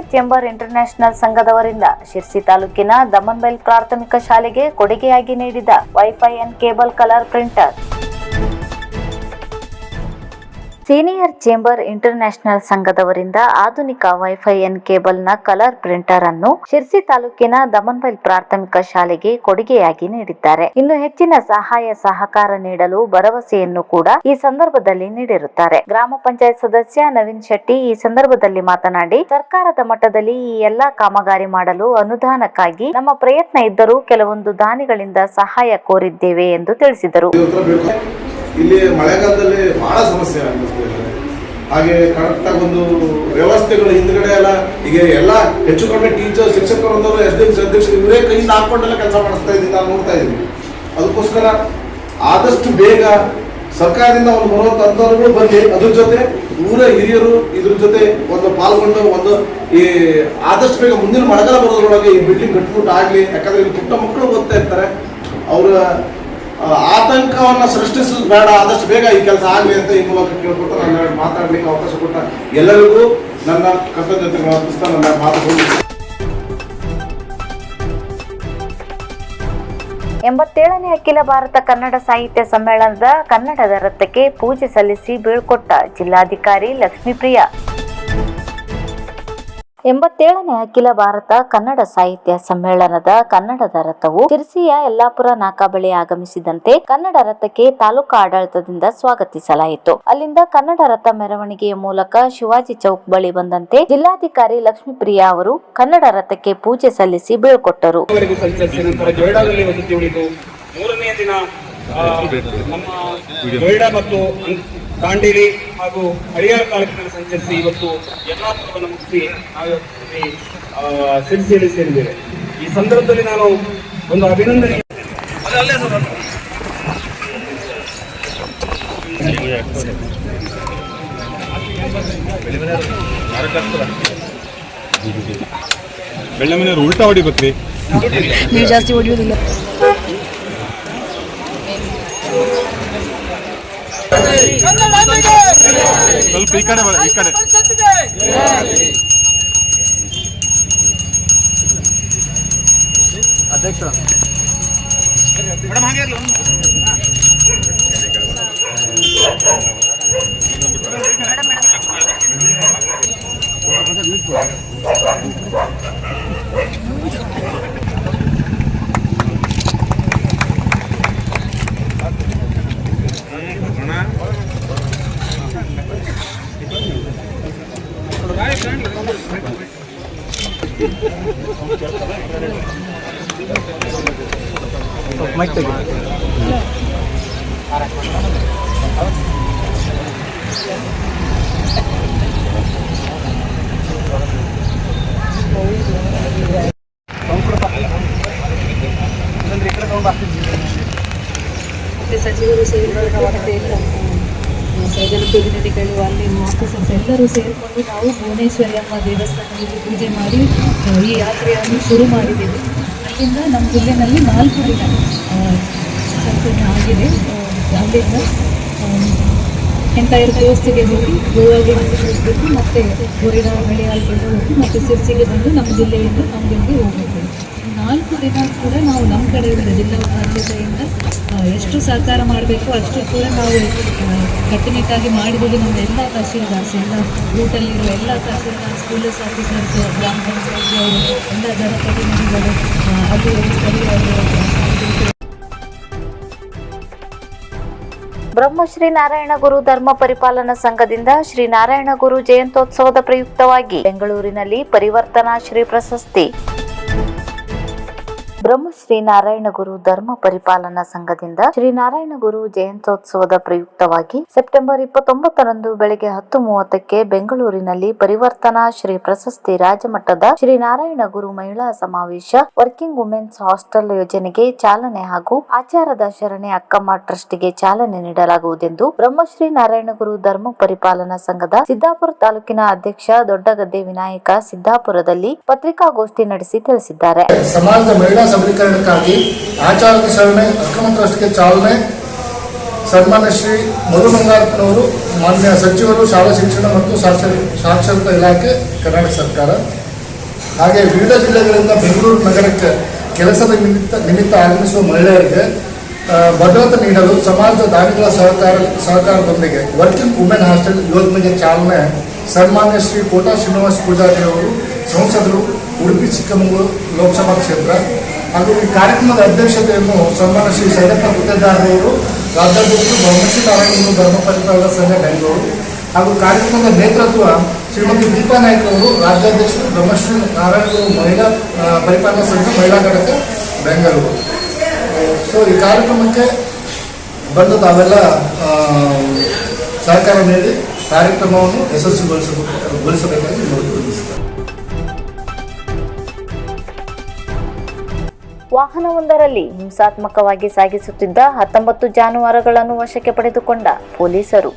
Senior chamber international ಸಂಘದವರಿಂದ ಶಿರ್ಸಿ ತಾಲೂಕಿನ ದಮನ್ಬೈಲ್ ಪ್ರಾಥಮಿಕ ಶಾಲೆಗೆ ಕೊಡುಗೆಯಾಗಿ ನೀಡಿದ wifi and cable colour printer. Senior chamber international ಸಂಘದವರಿಂದ ಆಧುನಿಕ ವೈಫೈ ಅಂಡ್ ಕೇಬಲ್ನ ಕಲರ್ ಪ್ರಿಂಟರ್ ಅನ್ನು ಶಿರ್ಸಿ ತಾಲೂಕಿನ ದಮನ್ಬೈಲ್ ಪ್ರಾಥಮಿಕ ಶಾಲೆಗೆ ಕೊಡುಗೆಯಾಗಿ ನೀಡಿದ್ದಾರೆ. ಇನ್ನು ಹೆಚ್ಚಿನ ಸಹಾಯ ಸಹಕಾರ ನೀಡಲು ಭರವಸೆಯನ್ನು ಕೂಡ ಈ ಸಂದರ್ಭದಲ್ಲಿ ನೀಡಿರುತ್ತಾರೆ. ಗ್ರಾಮ ಪಂಚಾಯತ್ ಸದಸ್ಯ ನವೀನ್ ಶೆಟ್ಟಿ ಈ ಸಂದರ್ಭದಲ್ಲಿ ಮಾತನಾಡಿ, ಸರ್ಕಾರದ ಮಟ್ಟದಲ್ಲಿ ಈ ಎಲ್ಲಾ ಕಾಮಗಾರಿ ಮಾಡಲು ಅನುದಾನಕ್ಕಾಗಿ ನಮ್ಮ ಪ್ರಯತ್ನ ಇದ್ದರೂ ಕೆಲವೊಂದು ದಾನಿಗಳಿಂದ ಸಹಾಯ ಕೋರಿದ್ದೇವೆ ಎಂದು ತಿಳಿಸಿದರು. ಇಲ್ಲಿ ಮಳೆಗಾಲದಲ್ಲಿ ಬಹಳ ಸಮಸ್ಯೆ ಅನಿಸ್ತಿದೆ. ಹಾಗೆ ಕರೆಕ್ಟಾಗಿ ಒಂದು ವ್ಯವಸ್ಥೆಗಳು ಹಿಂದ್ಗಡೆ ಎಲ್ಲ ಈಗ ಎಲ್ಲ ಹೆಚ್ಚು ಕಡಿಮೆ ಟೀಚರ್ ಶಿಕ್ಷಕರು ಅಧ್ಯಕ್ಷರು ಇವರೇ ಕೈಯಿಂದ ಹಾಕೊಂಡೆಲ್ಲ ಕೆಲಸ ಮಾಡಿಸ್ತಾ ಇದ್ದೀನಿ, ನಾವು ನೋಡ್ತಾ ಇದ್ದೀವಿ. ಅದಕ್ಕೋಸ್ಕರ ಆದಷ್ಟು ಬೇಗ ಸರ್ಕಾರದಿಂದ ಒಂದು ಬರುವಂತಹವರು ಬರಲಿ, ಅದ್ರ ಜೊತೆ ಊರ ಹಿರಿಯರು ಇದ್ರ ಜೊತೆ ಒಂದು ಪಾಲ್ಗೊಂಡು ಒಂದು ಈ ಆದಷ್ಟು ಬೇಗ ಮುಂದಿನ ಮಳೆಗಾಲ ಬರೋದ್ರೊಳಗೆ ಈ ಬಿಲ್ಡಿಂಗ್ ಕಟ್ಬಿಟ್ಟು ಆಗ್ಲಿ. ಯಾಕಂದ್ರೆ ಇಲ್ಲಿ ಪುಟ್ಟ ಮಕ್ಕಳು ಓದ್ತಾ ಇರ್ತಾರೆ, ಅವರ ಆತಂಕವನ್ನ ಸೃಷ್ಟಿಸೋದು ಬೇಡ, ಆದಷ್ಟು ಬೇಗ ಈ ಕೆಲಸ ಆಗಲಿ ಅಂತ ಈ ಮೂಲಕ ಕೇಳ್ಕೊಟ್ಟು ನನ್ನ ಮಾತಾಡ್ಲಿಕ್ಕೆ ಅವಕಾಶ ಕೊಟ್ಟ ಎಲ್ಲರಿಗೂ ನನ್ನ ಕೃತಜ್ಞತೆಗಳನ್ನು ಅರ್ಪಿಸ್ತಾ ನನ್ನ ಮಾತುಗಳು. 87ನೇ ಅಖಿಲ ಭಾರತ ಕನ್ನಡ ಸಾಹಿತ್ಯ ಸಮ್ಮೇಳನದ ಕನ್ನಡದ ರಥಕ್ಕೆ ಪೂಜೆ ಸಲ್ಲಿಸಿ ಬೀಳ್ಕೊಟ್ಟ ಜಿಲ್ಲಾಧಿಕಾರಿ ಲಕ್ಷ್ಮೀಪ್ರಿಯಾ. 87ನೇ ಅಖಿಲ ಭಾರತ ಕನ್ನಡ ಸಾಹಿತ್ಯ ಸಮ್ಮೇಳನದ ಕನ್ನಡದ ರಥವು ಶಿರ್ಸಿಯ ಯಲ್ಲಾಪುರ ನಾಕಾ ಬಳಿ ಆಗಮಿಸಿದಂತೆ ಕನ್ನಡ ರಥಕ್ಕೆ ತಾಲೂಕಾ ಆಡಳಿತದಿಂದ ಸ್ವಾಗತಿಸಲಾಯಿತು. ಅಲ್ಲಿಂದ ಕನ್ನಡ ರಥ ಮೆರವಣಿಗೆಯ ಮೂಲಕ ಶಿವಾಜಿ ಚೌಕ್ ಬಳಿ ಬಂದಂತೆ ಜಿಲ್ಲಾಧಿಕಾರಿ ಲಕ್ಷ್ಮೀಪ್ರಿಯಾ ಅವರು ಕನ್ನಡ ರಥಕ್ಕೆ ಪೂಜೆ ಸಲ್ಲಿಸಿ ಬೀಳ್ಕೊಟ್ಟರು. ಮೂರನೇ ದಿನ ನಮ್ಮ ಜೋಯಿಡಾ ಮತ್ತು ದಾಂಡೇಲಿ ಹಾಗೂ ಹರಿಯಾಣ ತಾಲೂಕಿನಲ್ಲಿ ಸಂಚರಿಸಿ ಇವತ್ತು ಯಲ್ಲಾಪುರವನ್ನು ಮುಗಿಸಿ ನಾವು ಶಿರ್ಸಿಯಲ್ಲಿ ಸೇರಿದ್ದೇವೆ. ಈ ಸಂದರ್ಭದಲ್ಲಿ ನಾನು ಒಂದು ಅಭಿನಂದನೆ ಬೆಳ್ಳ ಮನೆಯವರು ಉಲ್ಟಾ ಹೊಡಿಬೇಕ್ರಿ, ನೀವು ಜಾಸ್ತಿ ಹೊಡಿಯೋದಿಲ್ಲ. ಸ್ವಲ್ಪ ಈ ಕಡೆ ಅಧ್ಯಕ್ಷ ಮೇಡಮ್ ಹಾಗೆ ಮೈಕ್ ತೆಗಿ. ಸಚಿವರು ಸೇರಿಕೊಂಡು ಜನಪ್ರತಿನಿಧಿಗಳು ಅಲ್ಲಿ ಆಫೀಸರ್ಸ್ ಎಲ್ಲರೂ ಸೇರಿಕೊಂಡು ನಾವು ಭುವನೇಶ್ವರಿ ಅಮ್ಮ ದೇವಸ್ಥಾನದಲ್ಲಿ ಪೂಜೆ ಮಾಡಿ ಈ ಯಾತ್ರೆಯನ್ನು ಶುರು ಮಾಡಿದ್ದೇವೆ. ಅಲ್ಲಿಂದ ನಮ್ಮ ಜಿಲ್ಲೆಯಲ್ಲಿ 4 ದಿನ ಸಂಚಲನ ಆಗಿದೆ. ಅಲ್ಲಿಂದ ಎಂಟೈರ್ ಕೋಸ್ಟಿಗೆ ಹೋಗಿ ಗೋವಾಗೆ ಹೋಗಬೇಕು, ಮತ್ತು ಗೋರಿಡಾ ಹಳಿಯಾಲ್ಕೊಂಡು ಹೋಗಿ ಮತ್ತು ಸಿರ್ಸಿಗೆ ಬಂದು ನಮ್ಮ ಜಿಲ್ಲೆಯಿಂದ ಮಂಗಳೂರಿಗೆ ಹೋಗಬೇಕು. 4 ದಿನ ಕೂಡ ನಾವು ನಮ್ಮ ಕಡೆಯಿಂದ ಜಿಲ್ಲಾ ಆದ್ಯತೆಯಿಂದ ಎಷ್ಟು ಸಹಕಾರ ಮಾಡಬೇಕು ಅಷ್ಟು ಕೂಡ ನಾವು ಕಟ್ಟುನಿಟ್ಟಾಗಿ ಮಾಡಿದ್ದೀವಿ. ನಮ್ಮ ಎಲ್ಲ ತಹಶೀಲ್ದಾರ್ಸ್, ಎಲ್ಲ ರೂಟಲ್ಲಿರುವ ಎಲ್ಲ ತಹಶೀಲ್ದಾರ್ಸ್, ಪೊಲೀಸ್ ಆಫೀಸರ್ಸ್, ಗ್ರಾಮ ಪಂಚಾಯತಿಯವರು, ಎಲ್ಲ ಜನಪ್ರತಿನಿಧಿಗಳು, ಅಲ್ಲಿ ಸ್ಥಳೀಯರು. ಬ್ರಹ್ಮಶ್ರೀ ನಾರಾಯಣ ಗುರು ಧರ್ಮ ಪರಿಪಾಲನಾ ಸಂಘದಿಂದ ಶ್ರೀ ನಾರಾಯಣ ಗುರು ಜಯಂತ್ಯೋತ್ಸವದ ಪ್ರಯುಕ್ತವಾಗಿ ಬೆಂಗಳೂರಿನಲ್ಲಿ ಪರಿವರ್ತನಾ ಶ್ರೀ ಪ್ರಶಸ್ತಿ. ಬ್ರಹ್ಮಶ್ರೀ ನಾರಾಯಣ ಗುರು ಧರ್ಮ ಪರಿಪಾಲನಾ ಸಂಘದಿಂದ ಶ್ರೀ ನಾರಾಯಣ ಗುರು ಜಯಂತ್ಯೋತ್ಸವದ ಪ್ರಯುಕ್ತವಾಗಿ ಸೆಪ್ಟೆಂಬರ್ 29ರಂದು ಬೆಳಗ್ಗೆ 10:30ಕ್ಕೆ ಬೆಂಗಳೂರಿನಲ್ಲಿ ಪರಿವರ್ತನಾ ಶ್ರೀ ಪ್ರಶಸ್ತಿ ರಾಜ್ಯಮಟ್ಟದ ಶ್ರೀ ನಾರಾಯಣ ಗುರು ಮಹಿಳಾ ಸಮಾವೇಶ, ವರ್ಕಿಂಗ್ ವುಮೆನ್ಸ್ ಹಾಸ್ಟೆಲ್ ಯೋಜನೆಗೆ ಚಾಲನೆ ಹಾಗೂ ಆಚಾರದ ಶರಣೆ ಅಕ್ಕಮ್ಮ ಟ್ರಸ್ಟ್ಗೆ ಚಾಲನೆ ನೀಡಲಾಗುವುದೆಂದು ಬ್ರಹ್ಮಶ್ರೀ ನಾರಾಯಣ ಗುರು ಧರ್ಮ ಪರಿಪಾಲನಾ ಸಂಘದ ಸಿದ್ದಾಪುರ ತಾಲೂಕಿನ ಅಧ್ಯಕ್ಷ ದೊಡ್ಡಗದ್ದೆ ವಿನಾಯಕ ಸಿದ್ದಾಪುರದಲ್ಲಿ ಪತ್ರಿಕಾಗೋಷ್ಠಿ ನಡೆಸಿ ತಿಳಿಸಿದ್ದಾರೆ. ಸಮಾಜದ ಮಹಿಳಾ ಸಬಲೀಕರಣಕ್ಕಾಗಿ ಆಚಾರದ ಶರಣೆ ಅಕ್ಕಮ್ಮ ಟ್ರಸ್ಟ್ಗೆ ಚಾಲನೆ. ಸನ್ಮಾನ್ಯ ಶ್ರೀ ಮಧು ಬಂಗಾರಪ್ಪನವರು, ಮಾನ್ಯ ಸಚಿವರು, ಶಾಲಾ ಶಿಕ್ಷಣ ಮತ್ತು ಸಾಕ್ಷರತಾ ಇಲಾಖೆ, ಕರ್ನಾಟಕ ಸರ್ಕಾರ. ಹಾಗೆ ವಿವಿಧ ಜಿಲ್ಲೆಗಳಿಂದ ಬೆಂಗಳೂರು ನಗರಕ್ಕೆ ಕೆಲಸದ ನಿಮಿತ್ತ ಆಗಮಿಸುವ ಮಹಿಳೆಯರಿಗೆ ಭದ್ರತೆ ನೀಡಲು ಸಮಾಜದ ದಾನಿಗಳ ಸಹಕಾರದೊಂದಿಗೆ ವರ್ಕಿಂಗ್ ವುಮೆನ್ ಹಾಸ್ಟೆಲ್ ಯೋಜನೆಗೆ ಚಾಲನೆ ಸನ್ಮಾನ್ಯ ಶ್ರೀ ಕೋಟಾ ಶ್ರೀನಿವಾಸ ಪೂಜಾರಿ ಅವರು, ಸಂಸದರು, ಉಡುಪಿ ಚಿಕ್ಕಮಗಳೂರು ಲೋಕಸಭಾ ಕ್ಷೇತ್ರ. ಹಾಗೂ ಈ ಕಾರ್ಯಕ್ರಮದ ಅಧ್ಯಕ್ಷತೆಯನ್ನು ಸನ್ಮಾನ್ಯ ಶ್ರೀ ಸೈದಪ್ಪ ಗುತ್ತೇದಾರರವರು, ರಾಜ್ಯಾಧ್ಯಕ್ಷರು ಬ್ರಹ್ಮಶ್ರೀ ನಾರಾಯಣಗುರು ಧರ್ಮ ಪರಿಪಾಲನಾ ಸಂಘ ಬೆಂಗಳೂರು. ಹಾಗೂ ಕಾರ್ಯಕ್ರಮದ ನೇತೃತ್ವ ಶ್ರೀಮತಿ ದೀಪಾ ನಾಯ್ಕ ಅವರು, ರಾಜ್ಯಾಧ್ಯಕ್ಷರು ಬ್ರಹ್ಮಶ್ರೀ ನಾರಾಯಣಗುರು ಮಹಿಳಾ ಪರಿಪಾಲನಾ ಸಂಘ ಮಹಿಳಾ ಘಟಕ ಬೆಂಗಳೂರು. ಸೊ ಈ ಕಾರ್ಯಕ್ರಮಕ್ಕೆ ಬಂದು ತಾವೆಲ್ಲ ಸಹಕಾರ ನೀಡಿ ಕಾರ್ಯಕ್ರಮವನ್ನು ಯಶಸ್ವಿಗೊಳಿಸಬೇಕಾಗಿ ವಿನಂತಿಸುತ್ತೇನೆ. ವಾಹನವೊಂದರಲ್ಲಿ ಹಿಂಸಾತ್ಮಕವಾಗಿ ಸಾಗಿಸುತ್ತಿದ್ದ 19 ಜಾನುವಾರುಗಳನ್ನು ವಶಕ್ಕೆ ಪಡೆದುಕೊಂಡ ಪೊಲೀಸರು.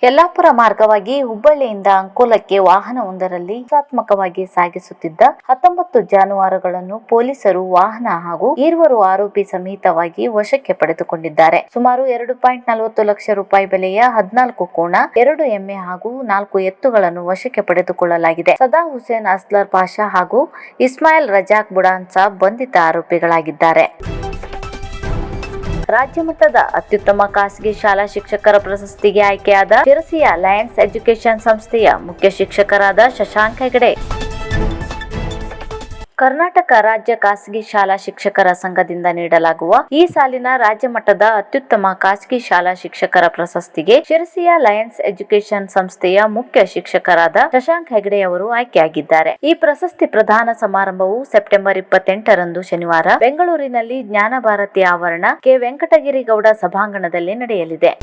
ಯಲ್ಲಾಪುರ ಮಾರ್ಗವಾಗಿ ಹುಬ್ಬಳ್ಳಿಯಿಂದ ಅಂಕೋಲಕ್ಕೆ ವಾಹನವೊಂದರಲ್ಲಿ ಹಿಂಸಾತ್ಮಕವಾಗಿ ಸಾಗಿಸುತ್ತಿದ್ದ 19 ಜಾನುವಾರುಗಳನ್ನು ಪೊಲೀಸರು ವಾಹನ ಹಾಗೂ 2 ಆರೋಪಿ ಸಮೇತವಾಗಿ ವಶಕ್ಕೆ ಪಡೆದುಕೊಂಡಿದ್ದಾರೆ. ಸುಮಾರು 2.40 ಲಕ್ಷ ರೂಪಾಯಿ ಬೆಲೆಯ 14 ಕೋಣ, 2 ಎಮ್ಮೆ ಹಾಗೂ 4 ಎತ್ತುಗಳನ್ನು ವಶಕ್ಕೆ ಪಡೆದುಕೊಳ್ಳಲಾಗಿದೆ. ಸದಾ ಹುಸೇನ್ ಅಸ್ಲರ್ ಪಾಷಾ ಹಾಗೂ ಇಸ್ಮಾಯಿಲ್ ರಜಾಕ್ ಬುಡಾನ್ ಸಾಬ್ ಬಂಧಿತ ಆರೋಪಿಗಳಾಗಿದ್ದಾರೆ. ರಾಜ್ಯ ಮಟ್ಟದ ಅತ್ಯುತ್ತಮ ಖಾಸಗಿ ಶಾಲಾ ಶಿಕ್ಷಕರ ಪ್ರಶಸ್ತಿಗೆ ಆಯ್ಕೆಯಾದ ಶಿರಸಿಯ ಲಯನ್ಸ್ ಎಜುಕೇಶನ್ ಸಂಸ್ಥೆಯ ಮುಖ್ಯ ಶಿಕ್ಷಕರಾದ ಶಶಾಂಕ್ ಹೆಗಡೆ. ಕರ್ನಾಟಕ ರಾಜ್ಯ ಖಾಸಗಿ ಶಾಲಾ ಶಿಕ್ಷಕರ ಸಂಘದಿಂದ ನೀಡಲಾಗುವ ಈ ಸಾಲಿನ ರಾಜ್ಯ ಮಟ್ಟದ ಅತ್ಯುತ್ತಮ ಖಾಸಗಿ ಶಾಲಾ ಶಿಕ್ಷಕರ ಪ್ರಶಸ್ತಿಗೆ ಶಿರಸಿಯ ಲಯನ್ಸ್ ಎಜುಕೇಶನ್ ಸಂಸ್ಥೆಯ ಮುಖ್ಯ ಶಿಕ್ಷಕರಾದ ಶಶಾಂಕ್ ಹೆಗಡೆ ಅವರು ಆಯ್ಕೆಯಾಗಿದ್ದಾರೆ. ಈ ಪ್ರಶಸ್ತಿ ಪ್ರದಾನ ಸಮಾರಂಭವು ಸೆಪ್ಟೆಂಬರ್ 28ರಂದು ಶನಿವಾರ ಬೆಂಗಳೂರಿನಲ್ಲಿ ಜ್ಞಾನ ಭಾರತಿ ಆವರಣ ಕೆ ವೆಂಕಟಗಿರಿ ಗೌಡ ಸಭಾಂಗಣದಲ್ಲಿ ನಡೆಯಲಿದೆ.